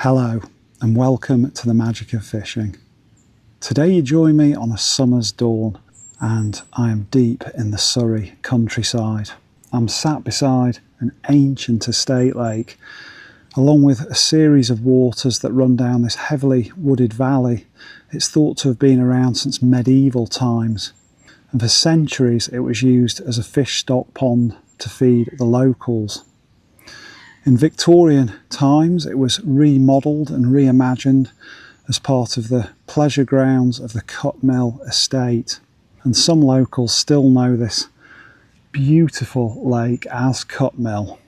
Hello and welcome to the magic of fishing. Today you join me on a summer's dawn and I am deep in the Surrey countryside. I'm sat beside an ancient estate lake along with a series of waters that run down this heavily wooded valley. It's thought to have been around since medieval times, and for centuries it was used as a fish stock pond to feed the locals. In Victorian times it was remodelled and reimagined as part of the pleasure grounds of the Cutt Mill estate, and some locals still know this beautiful lake as Cutt Mill.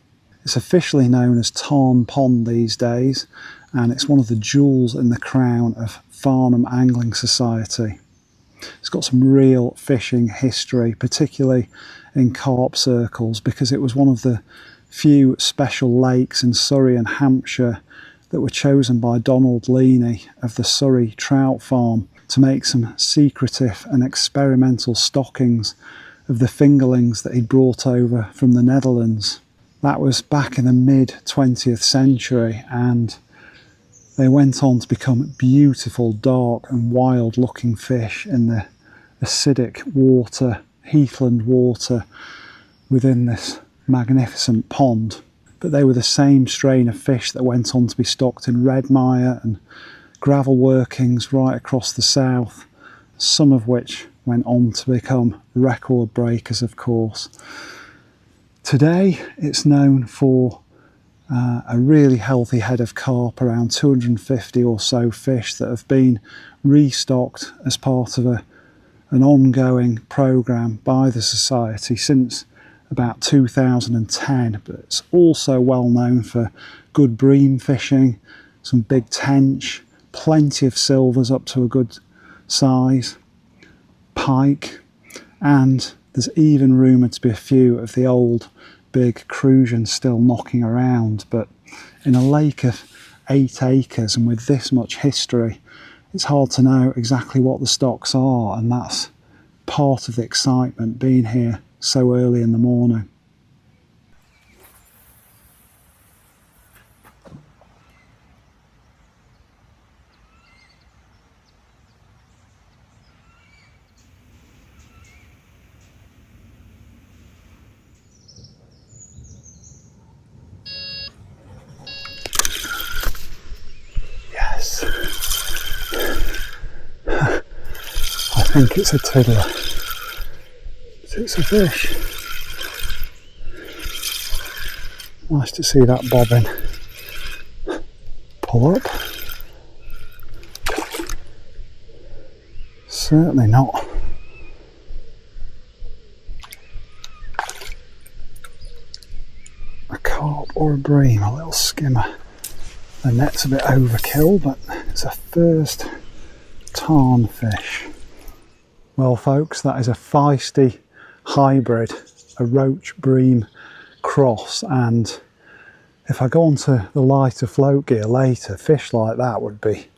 It's officially known as Tarn Pond these days, and it's one of the jewels in the crown of Farnham Angling Society. It's got some real fishing history, particularly in carp circles, because it was one of the few special lakes in Surrey and Hampshire that were chosen by Leney of the Surrey trout farm to make some secretive and experimental stockings of the fingerlings that he'd brought over from the Netherlands. That was back in the mid-20th century, and they went on to become beautiful, dark and wild looking fish in the acidic water, heathland water within this magnificent pond. But they were the same strain of fish that went on to be stocked in redmire and gravel workings right across the south, some of which went on to become record breakers, of course. Today it's known for a really healthy head of carp, around 250 or so fish that have been restocked as part of an ongoing programme by the Society since about 2010, but it's also well known for good bream fishing, some big tench, plenty of silvers up to a good size, pike, and there's even rumoured to be a few of the old big crucians still knocking around. But in a lake of 8 acres and with this much history, it's hard to know exactly what the stocks are, and that's part of the excitement being here so early in the morning. Yes, I think it's a tiddler. It's a fish. Nice to see that bobbing. Pull up. Certainly not a carp or a bream, a little skimmer. The net's a bit overkill, but it's a first tarn fish. Well folks, that is a feisty hybrid, a roach bream cross, and if I go onto the lighter float gear later, fish like that would be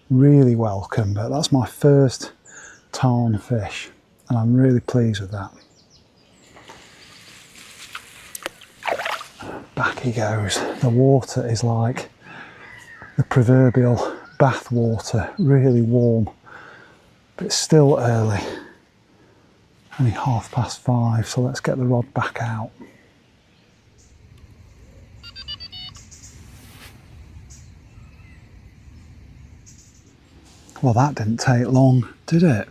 really welcome. But that's my first tarn fish and I'm really pleased with that. Back he goes. The water is like the proverbial bath water, really warm, but it's still early, only 5:30, so let's get the rod back out. Well, that didn't take long, did it?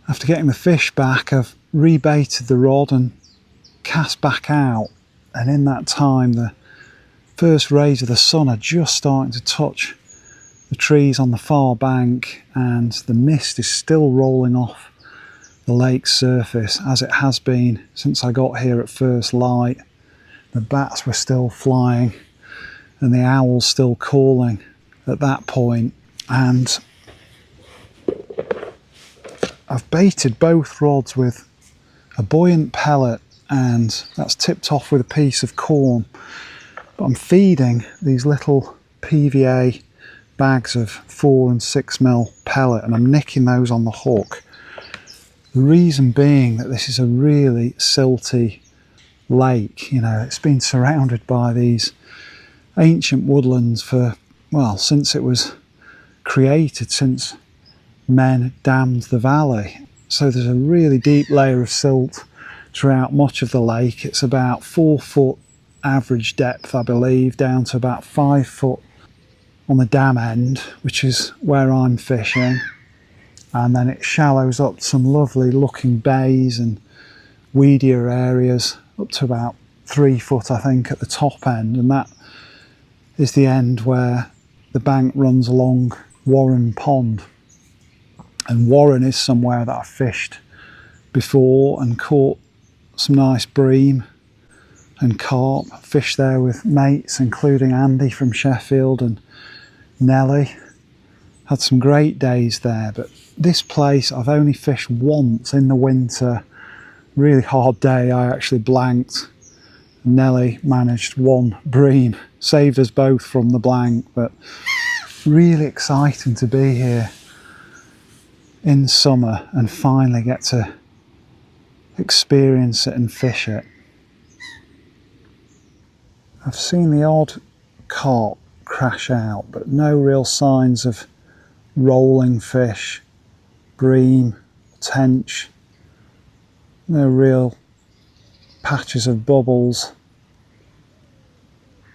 After getting the fish back, I've rebaited the rod and cast back out, and in that time the first rays of the sun are just starting to touch the trees on the far bank, and the mist is still rolling off the lake's surface as it has been since I got here at first light. The bats were still flying and the owls still calling at that point, and I've baited both rods with a buoyant pellet, and that's tipped off with a piece of corn. But I'm feeding these little PVA bags of 4 and 6 mil pellet, and I'm nicking those on the hook. The reason being that this is a really silty lake. You know, it's been surrounded by these ancient woodlands for, well, since it was created, since men dammed the valley. So there's a really deep layer of silt throughout much of the lake. It's about 4 foot average depth, I believe, down to about 5 foot on the dam end, which is where I'm fishing. And then it shallows up to some lovely looking bays and weedier areas up to about 3 foot, I think, at the top end. And that is the end where the bank runs along Tarn Pond. And Warren is somewhere that I've fished before and caught some nice bream and carp. Fished there with mates, including Andy from Sheffield and Nelly. Had some great days there, but this place I've only fished once in the winter. Really hard day, I actually blanked. Nelly managed 1 bream, saved us both from the blank, but really exciting to be here in summer and finally get to experience it and fish it. I've seen the odd carp crash out, but no real signs of rolling fish, bream, tench, no real patches of bubbles.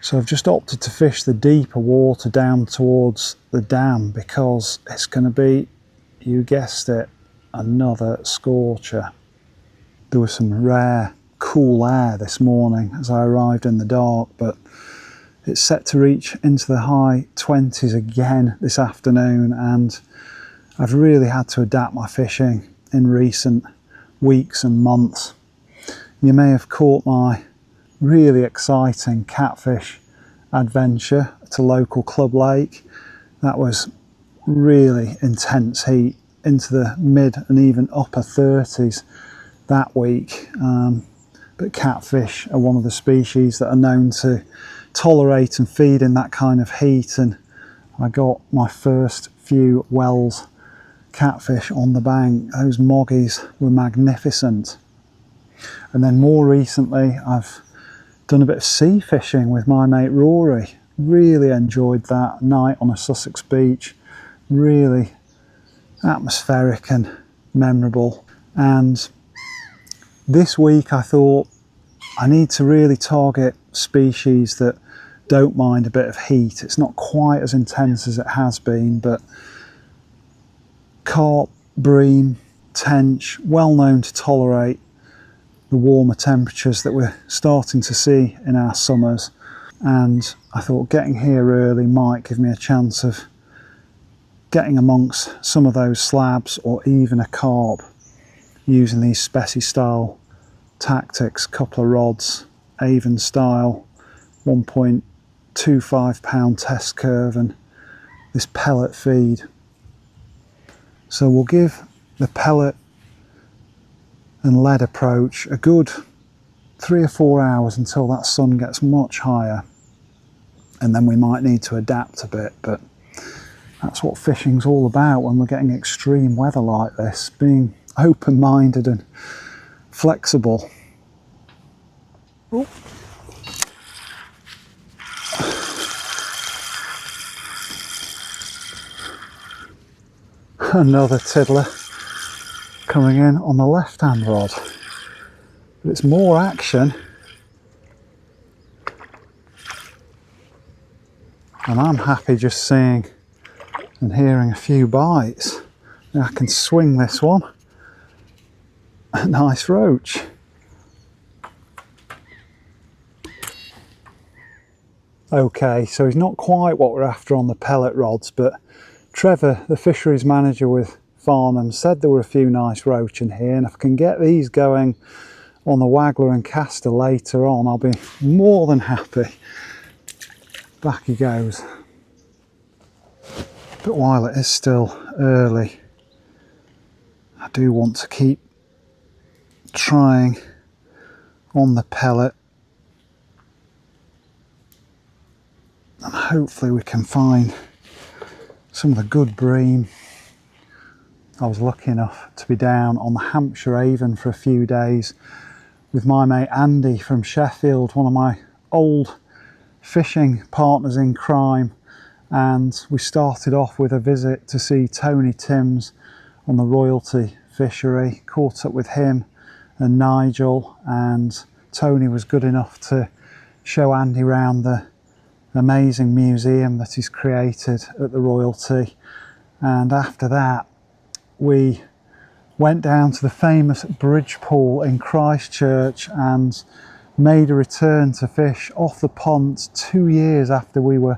So I've just opted to fish the deeper water down towards the dam because it's going to be, you guessed it, another scorcher. There was some rare cool air this morning as I arrived in the dark, but it's set to reach into the high 20s again this afternoon, and I've really had to adapt my fishing in recent weeks and months. You may have caught my really exciting catfish adventure at a local club lake. That was really intense heat into the mid and even upper 30s that week. But catfish are one of the species that are known to tolerate and feed in that kind of heat, and I got my first few Wells catfish on the bank. Those moggies were magnificent. And then more recently I've done a bit of sea fishing with my mate Rory. Really enjoyed that night on a Sussex beach. Really atmospheric and memorable. And this week I thought I need to really target species that don't mind a bit of heat. It's not quite as intense as it has been, but carp, bream, tench, well known to tolerate the warmer temperatures that we're starting to see in our summers. And I thought getting here early might give me a chance of getting amongst some of those slabs or even a carp using these specie style tactics, couple of rods, Avon style, 1.25 pound test curve and this pellet feed. So we'll give the pellet and lead approach a good 3 or 4 hours until that sun gets much higher, and then we might need to adapt a bit, but that's what fishing's all about when we're getting extreme weather like this, being open-minded and flexible. Ooh. Another tiddler coming in on the left hand rod, but it's more action and I'm happy just seeing and hearing a few bites. Now I can swing this one, a nice roach. Okay, so he's not quite what we're after on the pellet rods, but Trevor, the fisheries manager with Farnham, said there were a few nice roach in here, and if I can get these going on the waggler and caster later on, I'll be more than happy. Back he goes. But while it is still early, I do want to keep trying on the pellet, and hopefully we can find some of the good bream. I was lucky enough to be down on the Hampshire Avon for a few days with my mate Andy from Sheffield, one of my old fishing partners in crime, and we started off with a visit to see Tony Timms on the Royalty fishery. Caught up with him and Nigel, and Tony was good enough to show Andy around the amazing museum that he's created at the Royalty. And after that we went down to the famous bridge pool in Christchurch and made a return to fish off the pond 2 years after we were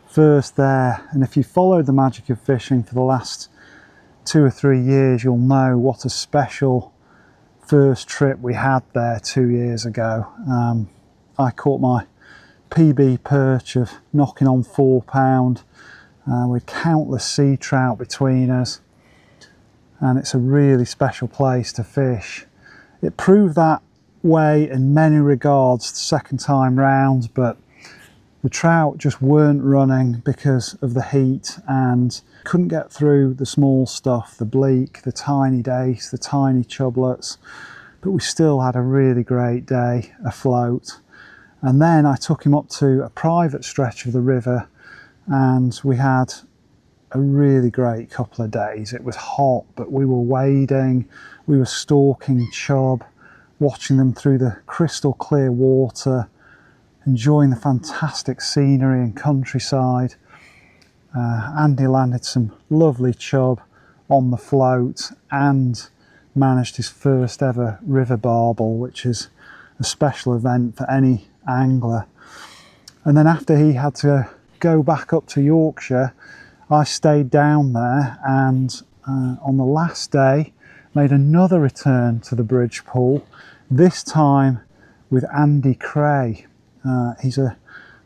first there. And if you followed the magic of fishing for the last 2 or 3 years, you'll know what a special first trip we had there 2 years ago. I caught my PB perch of knocking on £4, with countless sea trout between us, and it's a really special place to fish. It proved that way in many regards the second time round, but the trout just weren't running because of the heat and couldn't get through the small stuff, the bleak, the tiny dace, the tiny chublets, but we still had a really great day afloat. And then I took him up to a private stretch of the river and we had a really great couple of days. It was hot, but we were wading, we were stalking chub, watching them through the crystal clear water, enjoying the fantastic scenery and countryside. Andy landed some lovely chub on the float and managed his first ever river barbel, which is a special event for any angler. And then after he had to go back up to Yorkshire, I stayed down there, and on the last day made another return to the bridge pool, this time with Andy Cray. He's a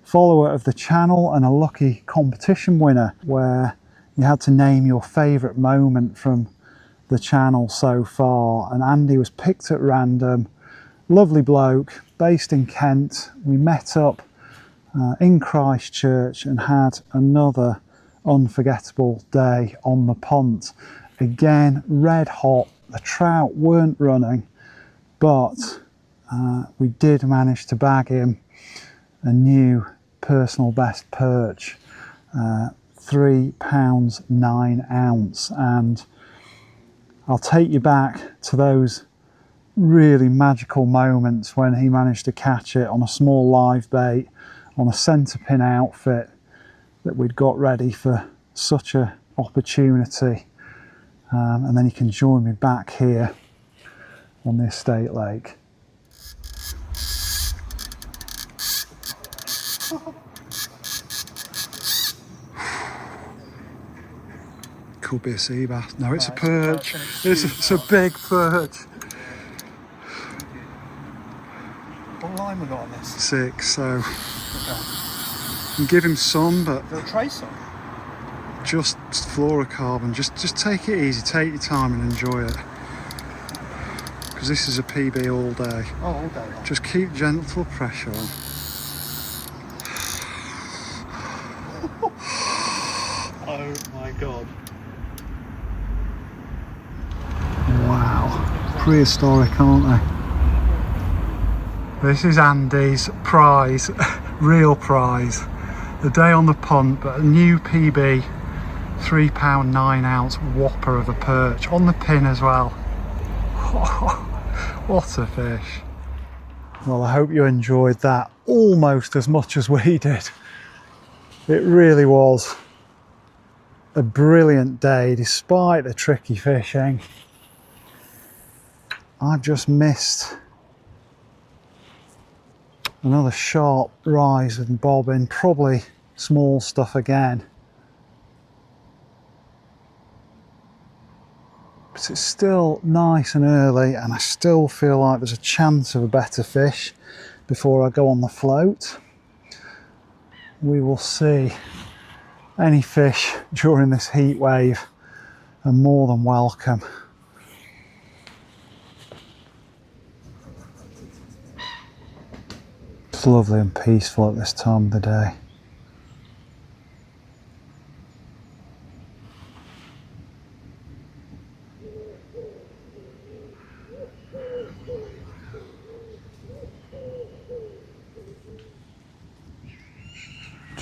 follower of the channel and a lucky competition winner where you had to name your favourite moment from the channel so far, and Andy was picked at random. Lovely bloke based in Kent. We met up in Christchurch and had another unforgettable day on the pond. Again, red hot, the trout weren't running, but we did manage to bag him a new personal best perch, £3 9 ounce. And I'll take you back to those really magical moments when he managed to catch it on a small live bait on a centre pin outfit that we'd got ready for such a opportunity. And then you can join me back here on the estate lake. Could be a sea bass. No, it's a perch. It's a big perch. What line we got on this? 6, so Okay. you can give him some, but Is there a trace on? just fluorocarbon. Just take it easy, take your time and enjoy it. Because this is a PB all day. Oh, all day long. Just keep gentle pressure on. Oh my god. Wow, prehistoric, aren't they? This is Andy's prize, real prize. The day on the pond, but a new PB, £3 9 ounce whopper of a perch on the pin as well. What a fish. Well, I hope you enjoyed that almost as much as we did. It really was a brilliant day despite the tricky fishing. I've just missed another sharp rise and bobbing, probably small stuff again. But it's still nice and early and I still feel like there's a chance of a better fish before I go on the float. We will see. Any fish during this heat wave are more than welcome. It's lovely and peaceful at this time of the day.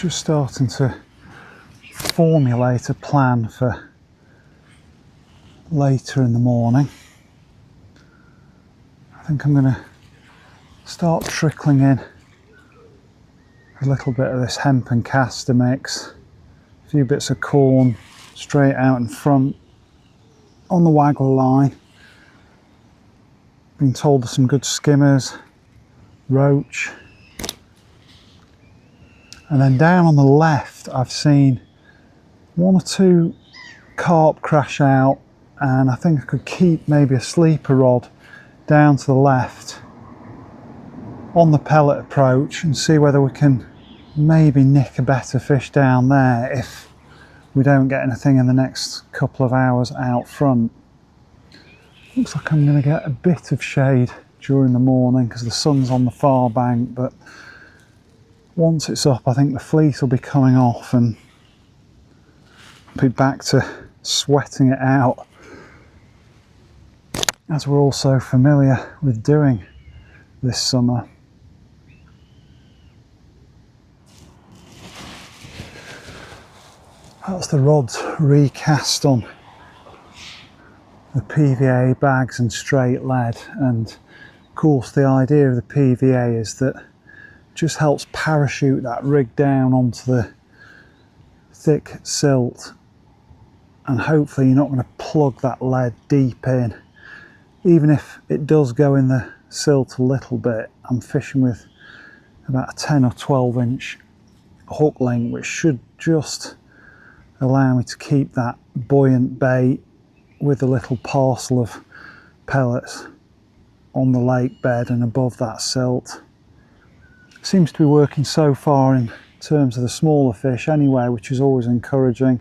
just starting to formulate a plan for later in the morning. I think I'm going to start trickling in a little bit of this hemp and castor mix, a few bits of corn straight out in front on the waggler line. Been told there's some good skimmers, roach, and then down on the left I've seen one or two carp crash out, and I think I could keep maybe a sleeper rod down to the left on the pellet approach and see whether we can maybe nick a better fish down there if we don't get anything in the next couple of hours out front. Looks like I'm going to get a bit of shade during the morning because the sun's on the far bank, but once it's up I think the fleece will be coming off and I'll be back to sweating it out, as we're all so familiar with doing this summer. That's the rods recast on the PVA bags and straight lead, and of course the idea of the PVA is that it just helps parachute that rig down onto the thick silt, and hopefully you're not going to plug that lead deep in. Even if it does go in the silt a little bit, I'm fishing with about a 10 or 12 inch hook length, which should just allow me to keep that buoyant bait with a little parcel of pellets on the lake bed and above that silt. Seems to be working so far in terms of the smaller fish anyway, which is always encouraging.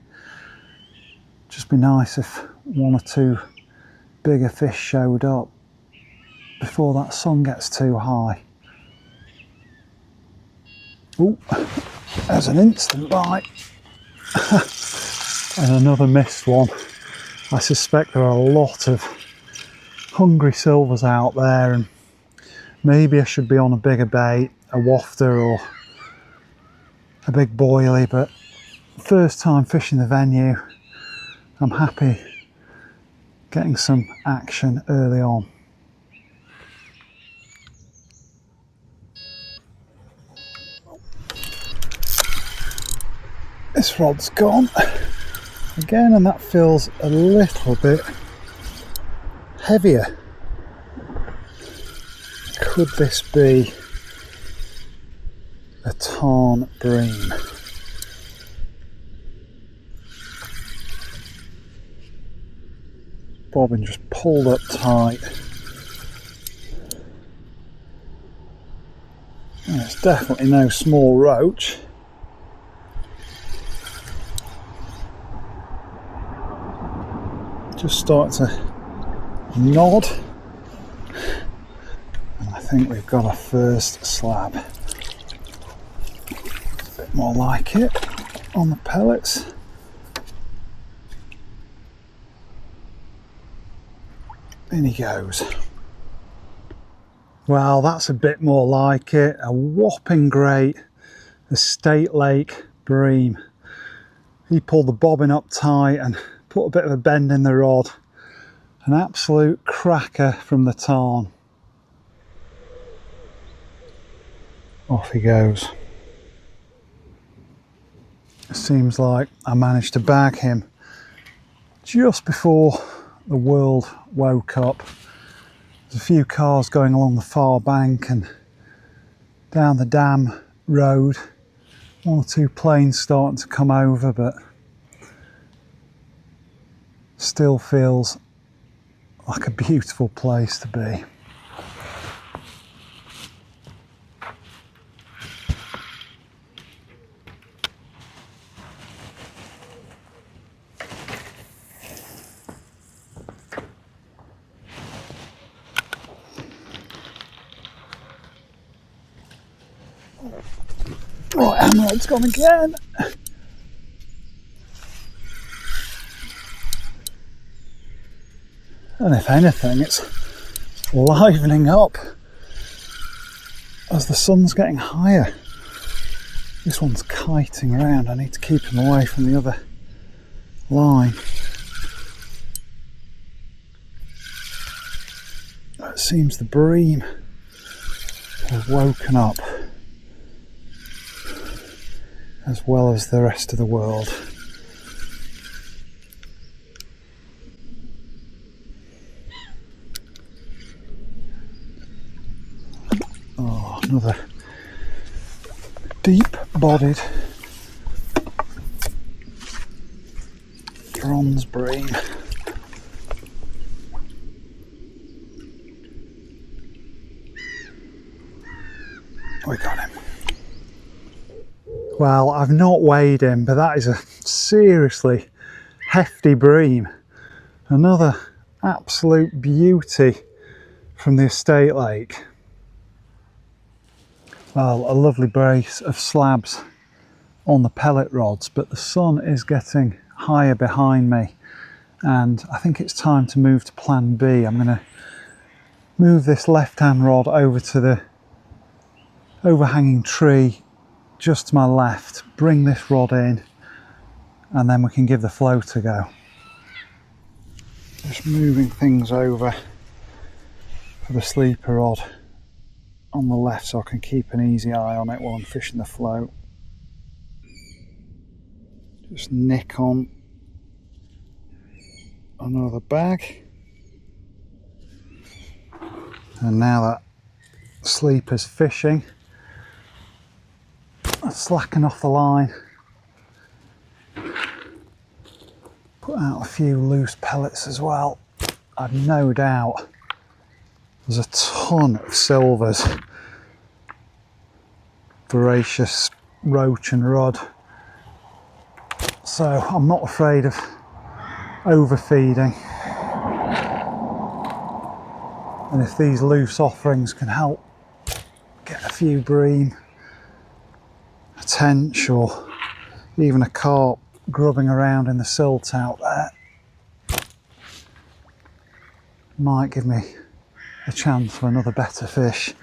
Just be nice if one or two bigger fish showed up before that sun gets too high. Ooh, there's an instant bite. And another missed one. I suspect there are a lot of hungry silvers out there, and maybe I should be on a bigger bait, a wafter or a big boilie, but first time fishing the venue, I'm happy getting some action early on. This rod's gone again, and that feels a little bit heavier. Could this be a Tarn bream? Bobbin just pulled up tight. And it's definitely no small roach. Just start to nod, and I think we've got our first slab. A bit more like it on the pellets. In he goes. Well, that's a bit more like it. A whopping great estate lake bream. He pulled the bobbin up tight and put a bit of a bend in the rod. An absolute cracker from the Tarn. Off he goes. It seems like I managed to bag him just before the world woke up. There's a few cars going along the far bank and down the dam road. One or two planes starting to come over, but still feels like a beautiful place to be. Right, Emerald's gone again. And if anything, it's livening up as the sun's getting higher. This one's kiting around. I need to keep him away from the other line. It seems the bream has woken up as well as the rest of the world. Oh, another deep-bodied bronze bream. We got him. Well, I've not weighed him, but that is a seriously hefty bream. Another absolute beauty from the estate lake. Well, a lovely brace of slabs on the pellet rods, but the sun is getting higher behind me and I think it's time to move to plan B. I'm going to move this left-hand rod over to the overhanging tree just to my left, bring this rod in, and then we can give the float a go. Just moving things over for the sleeper rod on the left so I can keep an easy eye on it while I'm fishing the float. Just nick on another bag, and now that sleeper's fishing, I'll slacken off the line, put out a few loose pellets as well. I've no doubt there's a ton of silvers, voracious roach and rudd, so I'm not afraid of overfeeding. And if these loose offerings can help get a few bream, a tench, or even a carp grubbing around in the silt out there, might give me a chance for another better fish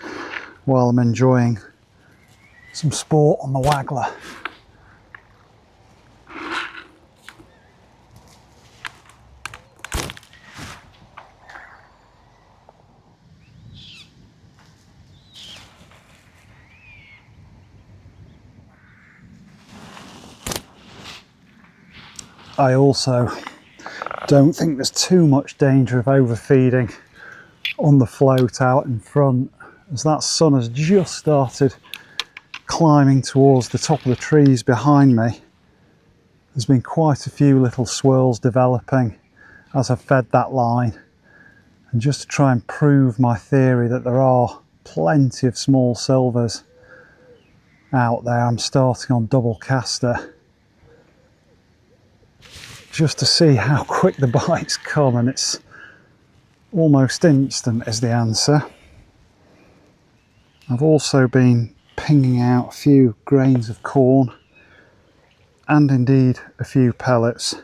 while I'm enjoying some sport on the waggler. I also don't think there's too much danger of overfeeding on the float out in front, as that sun has just started climbing towards the top of the trees behind me. There's been quite a few little swirls developing as I've fed that line, and just to try and prove my theory that there are plenty of small silvers out there, I'm starting on double caster, just to see how quick the bites come, and it's almost instant is the answer. I've also been pinging out a few grains of corn and indeed a few pellets.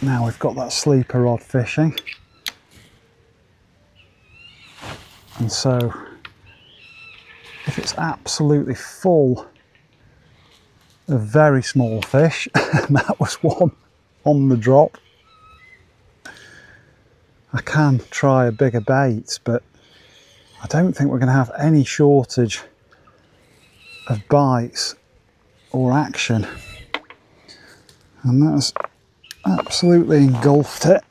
Now we've got that sleeper rod fishing, and so if it's absolutely full of very small fish, and that was one on the drop, I can try a bigger bait, but I don't think we're going to have any shortage of bites or action, and that's absolutely engulfed it.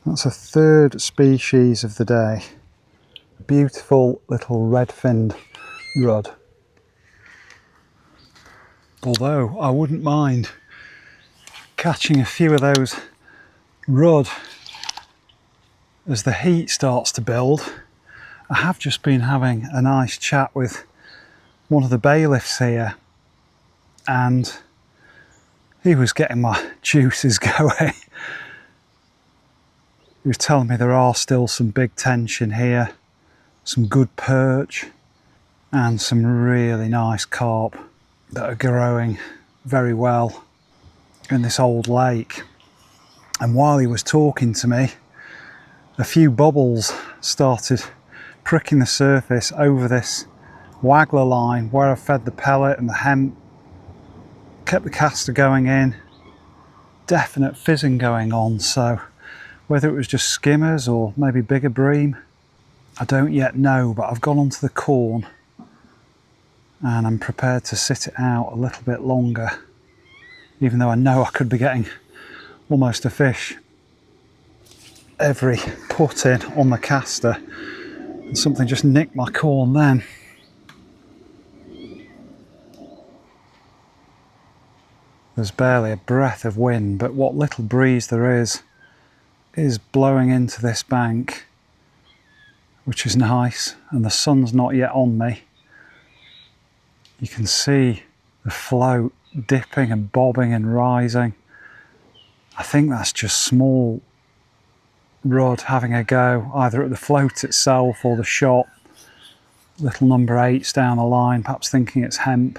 That's a third species of the day, a beautiful little red-finned rudd. Although I wouldn't mind catching a few of those rudd as the heat starts to build. I have just been having a nice chat with one of the bailiffs here, and he was getting my juices going. He was telling me there are still some big tension here, some good perch, and some really nice carp that are growing very well in this old lake. And while he was talking to me, a few bubbles started pricking the surface over this waggler line where I fed the pellet and the hemp, kept the caster going in, definite fizzing going on. So whether it was just skimmers or maybe bigger bream, I don't yet know, but I've gone onto the corn and I'm prepared to sit it out a little bit longer, even though I know I could be getting almost a fish every put in on the caster, and something just nicked my corn then. There's barely a breath of wind, but what little breeze there is blowing into this bank, which is nice, and the sun's not yet on me. You can see the float dipping and bobbing and rising. I think that's just small rudd having a go, either at the float itself or the shot. Little number 8s down the line, perhaps thinking it's hemp.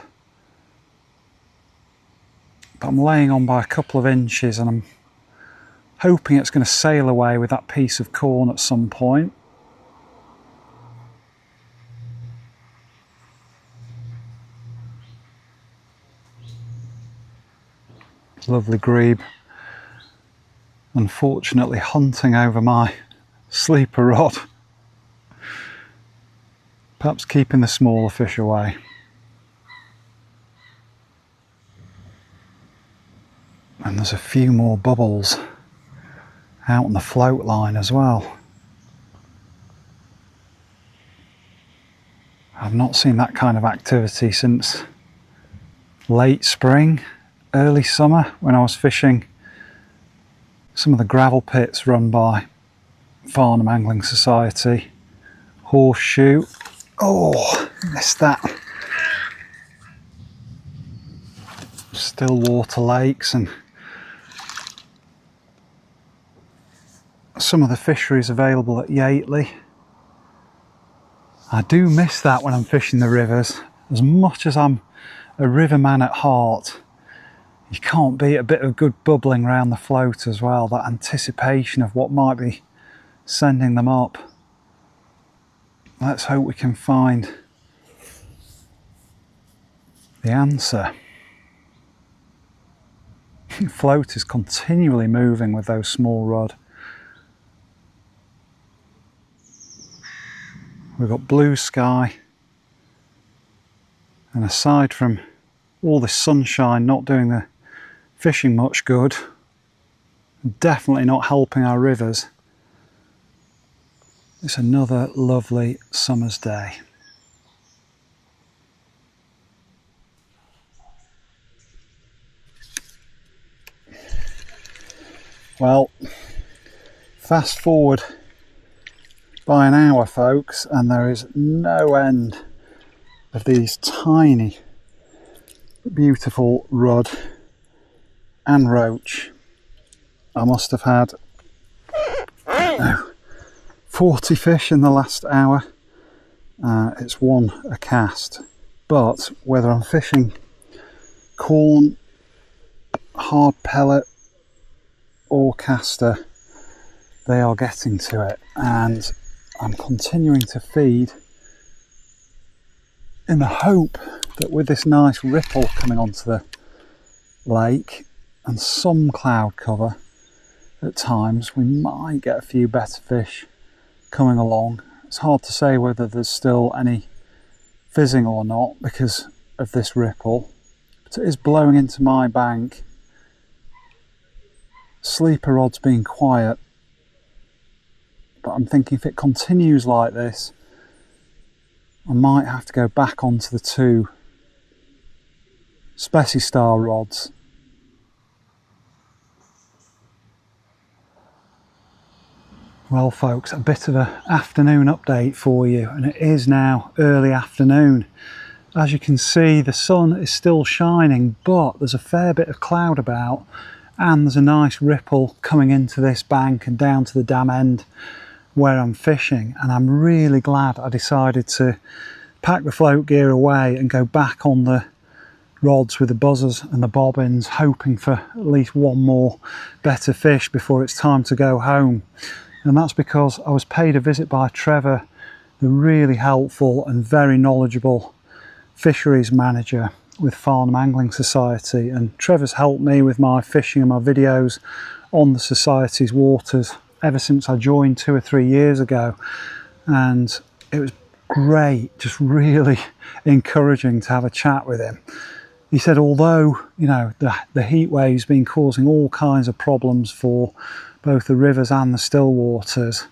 But I'm laying on by a couple of inches and I'm hoping it's going to sail away with that piece of corn at some point. Lovely grebe. Unfortunately hunting over my sleeper rod. Perhaps keeping the smaller fish away. And there's a few more bubbles out on the float line as well. I've not seen that kind of activity since late spring, early summer, when I was fishing some of the gravel pits run by Farnham Angling Society. Horseshoe. Oh, missed that. Still water lakes and some of the fisheries available at Yateley. I do miss that when I'm fishing the rivers. As much as I'm a riverman at heart, you can't beat a bit of good bubbling around the float as well, that anticipation of what might be sending them up. Let's hope we can find the answer. The float is continually moving with those small rod. We've got blue sky, and aside from all this sunshine not doing the fishing much good, definitely not helping our rivers, it's another lovely summer's day. Well, fast forward by an hour, folks, and there is no end of these tiny, beautiful rudd and roach. I must have had 40 fish in the last hour. It's one a cast, but whether I'm fishing corn, hard pellet or caster, they are getting to it, and I'm continuing to feed in the hope that with this nice ripple coming onto the lake and some cloud cover at times, we might get a few better fish coming along. It's hard to say whether there's still any fizzing or not because of this ripple, but it is blowing into my bank. Sleeper rod's being quiet, but I'm thinking if it continues like this, I might have to go back onto the 2 Speci-Star rods. Well folks, a bit of an afternoon update for you, and it is now early afternoon. As you can see, the sun is still shining, but there's a fair bit of cloud about, and there's a nice ripple coming into this bank and down to the dam end where I'm fishing, and I'm really glad I decided to pack the float gear away and go back on the rods with the buzzers and the bobbins, hoping for at least one more better fish before it's time to go home. And that's because I was paid a visit by Trevor the really helpful and very knowledgeable fisheries manager with Farnham Angling Society, and Trevor's helped me with my fishing and my videos on the Society's waters ever since I joined 2 or 3 years ago, and it was great, just really encouraging to have a chat with him. He said although, you know, the heat wave's been causing all kinds of problems for both the rivers and the still waters,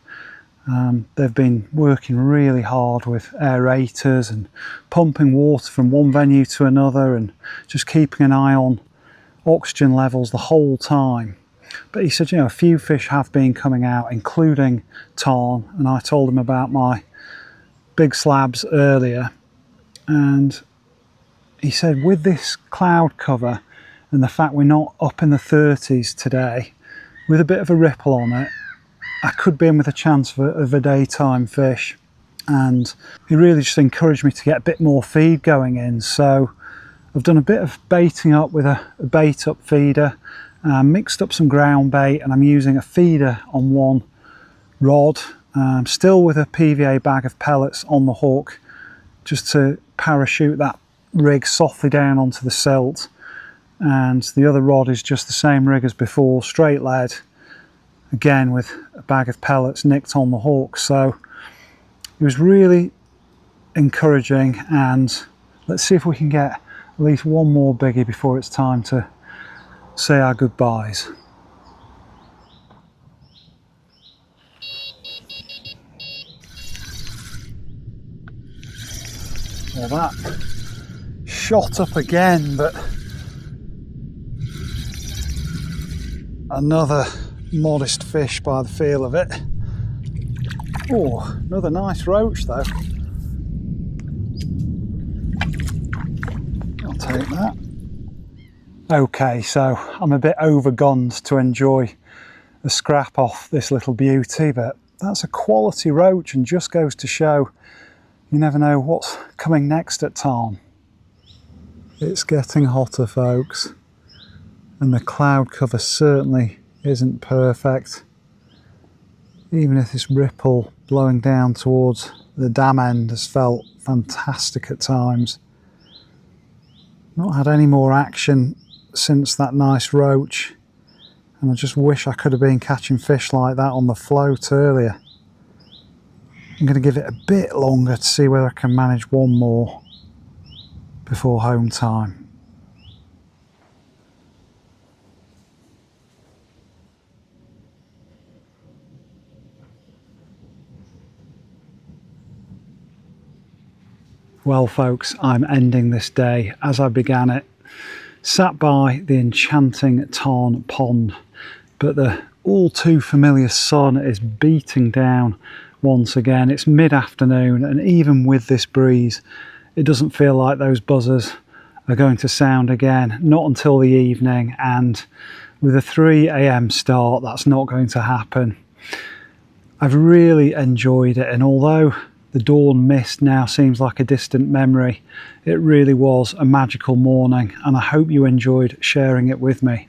they've been working really hard with aerators and pumping water from one venue to another and just keeping an eye on oxygen levels the whole time. But he said, you know, a few fish have been coming out, including tarn, and I told him about my big slabs earlier, and he said with this cloud cover and the fact we're not up in the 30s today, with a bit of a ripple on it, I could be in with a chance of a daytime fish. And he really just encouraged me to get a bit more feed going in. So I've done a bit of baiting up with a bait up feeder, mixed up some ground bait, and I'm using a feeder on one rod, still with a PVA bag of pellets on the hook, just to parachute that rig softly down onto the silt. And the other rod is just the same rig as before, straight lead, again with a bag of pellets nicked on the hook. So it was really encouraging, and let's see if we can get at least one more biggie before it's time to say our goodbyes. Well, that shot up again, but another modest fish by the feel of it. Oh, another nice roach though. I'll take that. Okay, so I'm a bit overgunned to enjoy a scrap off this little beauty, but that's a quality roach, and just goes to show you never know what's coming next at Tarn. It's getting hotter, folks, and the cloud cover certainly isn't perfect. Even if this ripple blowing down towards the dam end has felt fantastic at times. Not had any more action since that nice roach, and I just wish I could have been catching fish like that on the float earlier. I'm going to give it a bit longer to see whether I can manage one more before home time. Well folks, I'm ending this day as I began it, sat by the enchanting Tarn Pond, but the all too familiar sun is beating down once again. It's mid-afternoon, and even with this breeze, it doesn't feel like those buzzers are going to sound again, not until the evening, and with a 3 AM start, that's not going to happen. I've really enjoyed it, and although the dawn mist now seems like a distant memory, it really was a magical morning, and I hope you enjoyed sharing it with me.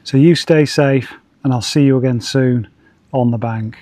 So you stay safe, and I'll see you again soon on the bank.